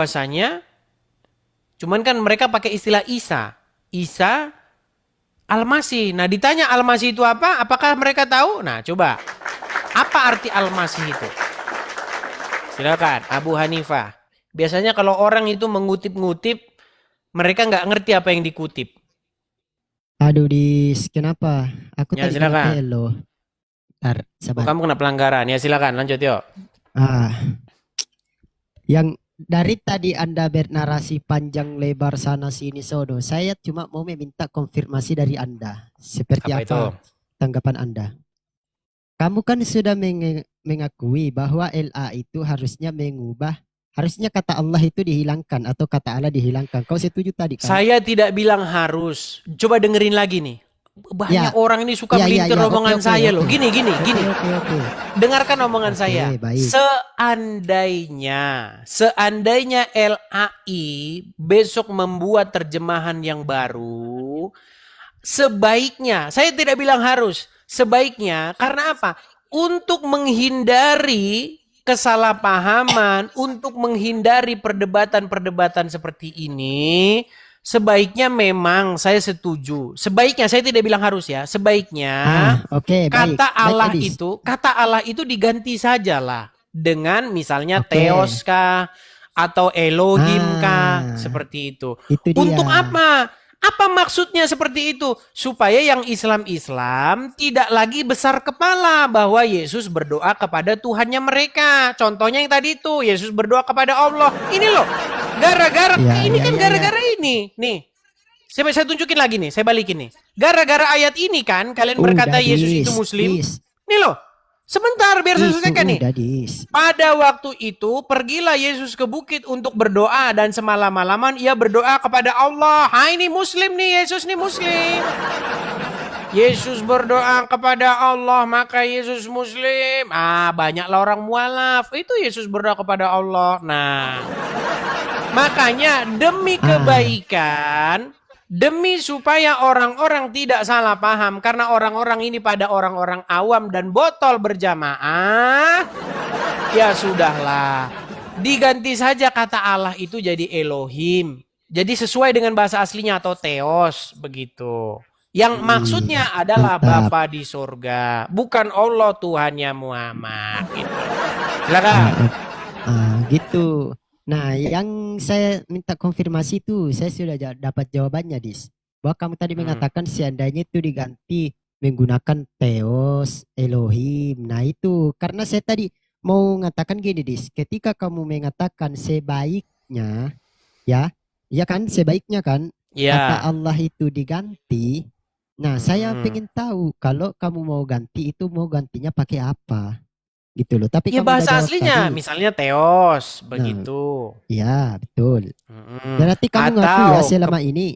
bahwasanya, cuman kan mereka pakai istilah Isa. Isa Al-Masih. Nah, ditanya Al-Masih itu apa? Apakah mereka tahu? Nah, coba. Apa arti Al-Masih itu? Silakan, Abu Hanifah. Biasanya kalau orang itu mengutip-ngutip, mereka nggak ngerti apa yang dikutip. Aduh, kenapa? Aku Ya, tadi bilang silakan. hello. Ntar, Oh, sabar. kamu kena pelanggaran. Ya, silakan. Lanjut, yuk. Ah, yang dari tadi Anda bernarasi panjang lebar sana sini sono, saya cuma mau meminta konfirmasi dari Anda. Seperti Apa itu? apa tanggapan Anda? Kamu kan sudah mengakui bahwa LA itu harusnya kata Allah itu dihilangkan atau kata Allah dihilangkan. Kau setuju tadi kan? Saya tidak bilang harus. Coba dengerin lagi nih. Banyak Ya, orang ini suka ya, ya, melintir ya. Oke, omongan oke, saya loh. oke. Gini, gini, Oke, gini. oke, oke. Dengarkan omongan saya. Oke, baik. Seandainya LAI besok membuat terjemahan yang baru, sebaiknya, saya tidak bilang harus, sebaiknya karena apa? Untuk menghindari kesalahpahaman, untuk menghindari perdebatan-perdebatan seperti ini, sebaiknya memang saya setuju. Sebaiknya, saya tidak bilang harus ya, sebaiknya Oke, baik. Baik, Adis. kata Allah itu diganti sajalah dengan misalnya Oke. Theos kah atau Elohim kah Ah, seperti itu. itu dia. Untuk apa? Apa maksudnya seperti itu? Supaya yang Islam-Islam tidak lagi besar kepala bahwa Yesus berdoa kepada Tuhannya mereka. Contohnya yang tadi itu, Yesus berdoa kepada Allah. Ini loh, gara-gara Ya, ini ya, kan ya, ya. gara-gara ini. Nih, saya tunjukin lagi nih, saya balikin nih. Gara-gara ayat ini kan kalian berkata Udah, Yesus itu Dis. muslim. Dis. Nih loh, sebentar biar saya Itu selesaikan nih. udah, Dis. Pada waktu itu pergilah Yesus ke bukit untuk berdoa dan semalam-malaman ia berdoa kepada Allah. Hai ini muslim nih, Yesus nih muslim. Yesus berdoa kepada Allah maka Yesus muslim. Banyaklah orang mualaf. Itu Yesus berdoa kepada Allah. Nah, makanya demi Ah, kebaikan, demi supaya orang-orang tidak salah paham karena orang-orang ini pada orang-orang awam dan botol berjamaah, ya sudahlah. Diganti saja kata Allah itu jadi Elohim. Jadi sesuai dengan bahasa aslinya atau Theos begitu. Yang maksudnya adalah mantap. Bapa di surga, bukan Allah Tuhannya Muhammad gitu. Silakan. Ah, gitu. Nah, yang saya minta konfirmasi itu, saya sudah dapat jawabannya, Dis. Bahwa kamu tadi Hmm. mengatakan seandainya itu diganti menggunakan Theos, Elohim. Nah, itu karena saya tadi mau mengatakan gini, Dis. Ketika kamu mengatakan sebaiknya, ya, ya kan, sebaiknya kan, kata Ya. Allah itu diganti. Nah, saya Mm-mm. pengen tahu kalau kamu mau ganti itu mau gantinya pakai apa, gitu loh. Tapi Ya kamu udah bahasa jawab aslinya, tadi. misalnya Theos Nah, begitu. ya, betul. Mm-mm. Berarti kamu ngaku ya Atau selama ini,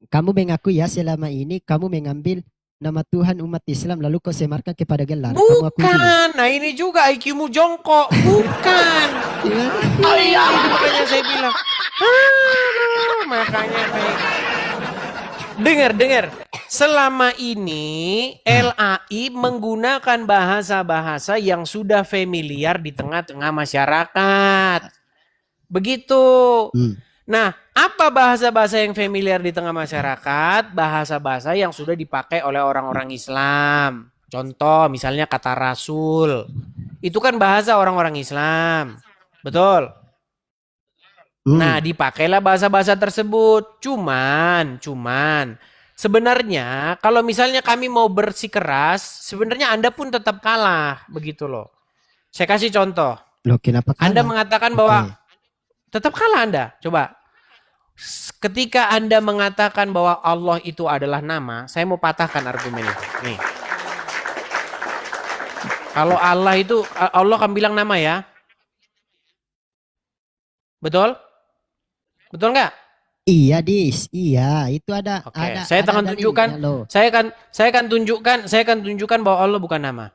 kamu mengaku ya selama ini kamu mengambil nama Tuhan umat Islam lalu kau semarkan kepada gelar. Kamu akui dulu. bukan. Nah ini juga IQ-mu jongkok. Bukan. Oh iya, itu makanya saya bilang. Aduh, makanya kayak dengar, dengar. Selama ini Ah, LAI menggunakan bahasa-bahasa yang sudah familiar di tengah-tengah masyarakat. Begitu. hmm. Nah, apa bahasa-bahasa yang familiar di tengah masyarakat? Bahasa-bahasa yang sudah dipakai oleh orang-orang Islam. Contoh, misalnya kata Rasul. Itu kan bahasa orang-orang Islam. Betul. Nah, Hmm. dipakailah bahasa-bahasa tersebut. Cuman, sebenarnya kalau misalnya kami mau bersikeras, sebenarnya Anda pun tetap kalah, begitu loh. Saya kasih contoh. Loh, kenapa Anda kalah? mengatakan Oke. bahwa tetap kalah Anda. Coba. Ketika Anda mengatakan bahwa Allah itu adalah nama, saya mau patahkan argumen itu. Nih, kalau Allah itu, Allah kan bilang nama ya. Betul? Betul nggak? Iya, Dis. Iya, itu ada Oke, ada saya ada akan tunjukkan, dalilnya loh. saya akan tunjukkan bahwa Allah bukan nama.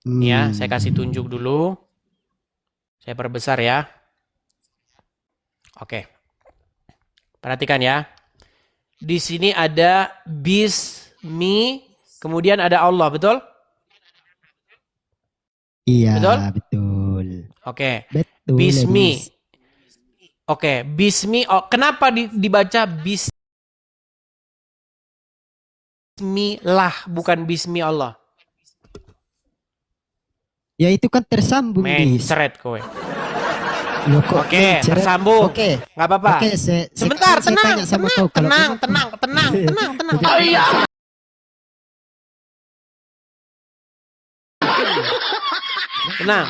Ya, saya Hmm. kasih tunjuk dulu. Saya perbesar ya. Oke, perhatikan ya. Di sini ada bismi, kemudian ada Allah, betul? Iya, Betul? betul. Oke. Betul. Bismi. Ledis. Oke, bismi. Oh, kenapa dibaca bismillah bukan bismi Allah? Ya itu kan tersambung, Dis. Mencret kowe. Loh, kok Oke, mencret? tersambung. Oke. Nggak apa-apa. Oke, Sebentar, sekarang saya tenang, tanya sama tenang, kau, kalau tenang, memang- tenang, tenang, tenang, tenang. Oh, iya. Tenang.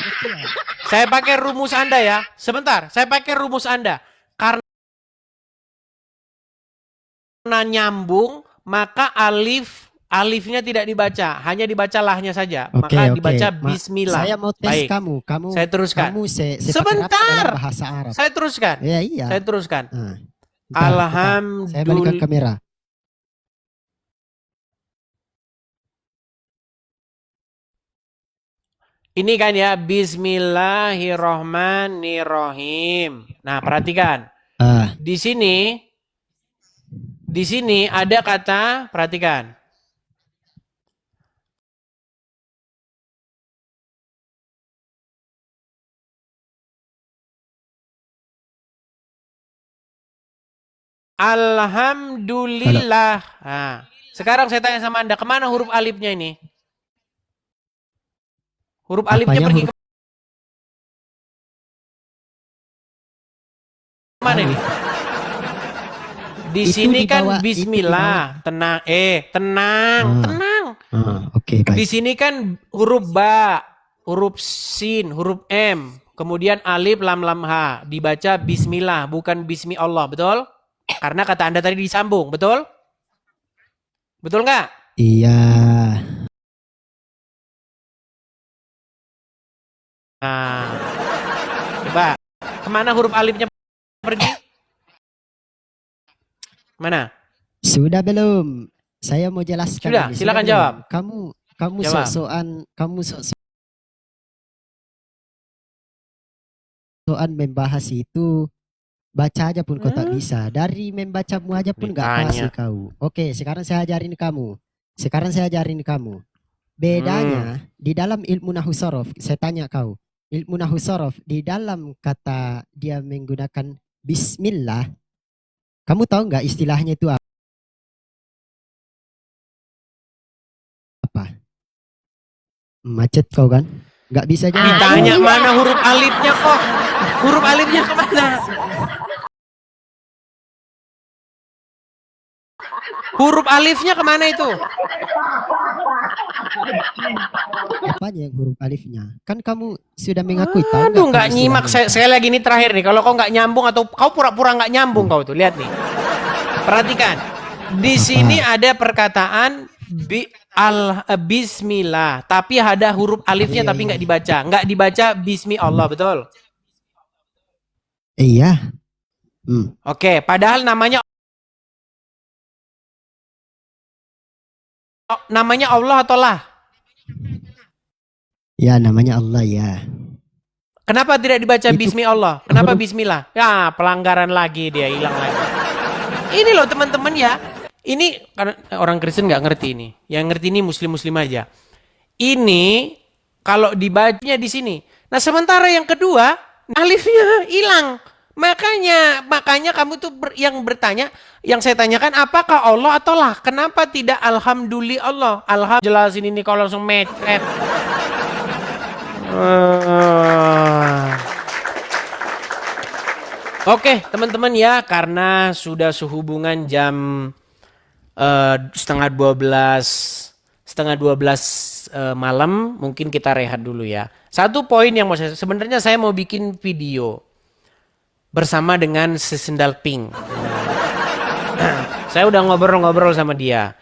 Saya pakai rumus Anda ya. Sebentar, saya pakai rumus Anda. Karena nyambung, maka alifnya tidak dibaca, hanya dibaca lahnya saja. Oke, Maka oke. dibaca bismillah. Saya mau tes Baik. kamu. Saya teruskan. Kamu pakai apa Sebentar. dalam bahasa Arab? Saya teruskan. Ya, iya. Saya teruskan. Nah, saya balikan kamera. Ini kan ya, bismillahirrohmanirrohim. Nah, perhatikan. Ah, Di sini ada kata, perhatikan. Alhamdulillah. Nah, sekarang saya tanya sama Anda, kemana huruf alifnya ini? Huruf alifnya apanya pergi huruf- kemana ini? Di Itu sini di kan bawah- itu di bismillah. Tenang, tenang, Ah. tenang. Oke, Di baik. sini kan huruf ba, huruf sin, huruf m, kemudian alif, lam, lam, ha. Dibaca bismillah, bukan bismi Allah, betul? Karena kata Anda tadi disambung, betul? Betul nggak? Iya. Nah, coba kemana huruf alifnya pergi? Sudah Mana? belum? Saya mau jelaskan. Sudah, ini. silakan belum? jawab. Kamu Jawab. soal membahas itu, baca aja pun kau tak bisa. Dari membacamu aja pun nggak Ditanya. pasti kau. Oke, sekarang saya ajarin kamu. Bedanya di dalam ilmu nahu sorof, saya tanya kau. Ilmu nahu sorof, di dalam kata dia menggunakan bismillah, kamu tahu nggak istilahnya itu apa? Macet kau kan? Nggak bisa jawab. Ditanya mana huruf alifnya kok? Huruf alifnya kemana? Huruf alifnya kemana itu? Apanya yang huruf alifnya? Kan kamu sudah mengakui tahu Aduh, nggak kamu nyimak. istilahnya? Saya lagi ini terakhir nih. Kalau kau nggak nyambung atau kau pura-pura nggak nyambung kau tuh, lihat nih. Perhatikan. Di sini ada perkataan bismillah, tapi ada huruf alifnya Iya, tapi iya. nggak dibaca. Nggak dibaca bismi Allah, betul? Iya. Oke, padahal namanya Allah atau lah? Ya, namanya Allah ya. Kenapa tidak dibaca Itu bismi Allah? Kenapa huruf- bismillah? Ya, pelanggaran lagi dia, hilang lagi. Ini loh teman-teman ya. Ini karena orang Kristen nggak ngerti ini. Yang ngerti ini muslim-muslim aja. Ini kalau dibacanya di sini. Nah, sementara yang kedua, alifnya hilang. Makanya kamu tuh yang bertanya, yang saya tanyakan apakah Allah atau lah? Kenapa tidak alhamdulillah Allah? Alhamdulillah jelasin ini kalau langsung mecret. Oke, teman-teman ya, karena sudah sehubungan jam setengah 12 malam, mungkin kita rehat dulu ya. Satu poin yang sebenarnya saya mau bikin video bersama dengan sesendal pink. Saya udah ngobrol-ngobrol sama dia.